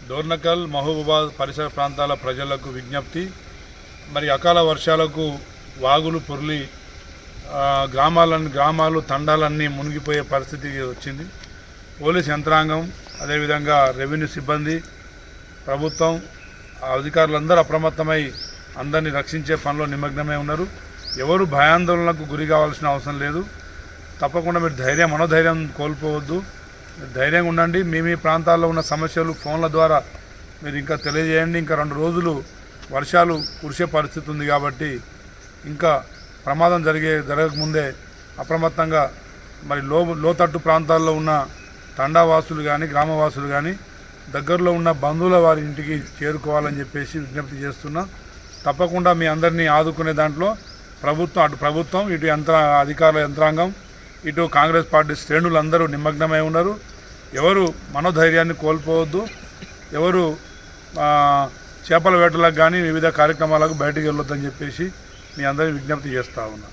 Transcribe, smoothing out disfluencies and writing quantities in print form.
డోర్నకల్ మహబూబాబాద్ పరిసర ప్రాంతాల ప్రజలకు విజ్ఞప్తి. మరి అకాల వర్షాలకు వాగులు పొర్లి గ్రామాలు తండాలన్నీ మునిగిపోయే పరిస్థితి వచ్చింది. పోలీస్ యంత్రాంగం, అదేవిధంగా రెవెన్యూ సిబ్బంది, ప్రభుత్వం, అధికారులందరూ అప్రమత్తమై అందరినీ రక్షించే పనిలో నిమగ్నమై ఉన్నారు. ఎవరు భయాందోళనకు గురి కావాల్సిన అవసరం లేదు. తప్పకుండా మీరు మనోధైర్యం కోల్పోవద్దు. ధైర్యంగా ఉండండి. మీ ప్రాంతాల్లో ఉన్న సమస్యలు ఫోన్ల ద్వారా మీరు ఇంకా తెలియజేయండి. ఇంకా 2 రోజులు వర్షాలు కురిసే పరిస్థితి ఉంది కాబట్టి ఇంకా ప్రమాదం జరగకముందే అప్రమత్తంగా మరి లోతట్టు ప్రాంతాల్లో ఉన్న తండావాసులు కానీ గ్రామవాసులు కానీ దగ్గరలో ఉన్న బంధువుల వారి ఇంటికి చేరుకోవాలని చెప్పేసి విజ్ఞప్తి చేస్తున్నా. తప్పకుండా మీ అందరినీ ఆదుకునే దాంట్లో ప్రభుత్వం ఇటు అధికారుల యంత్రాంగం, ఇటు కాంగ్రెస్ పార్టీ శ్రేణులందరూ నిమగ్నమై ఉన్నారు. ఎవరు మనోధైర్యాన్ని కోల్పోవద్దు. ఎవరు చేపల వేటలకు కానీ వివిధ కార్యక్రమాలకు బయటకు వెళ్ళొద్దని చెప్పేసి మీ అందరినీ విజ్ఞప్తి చేస్తూ ఉన్నా.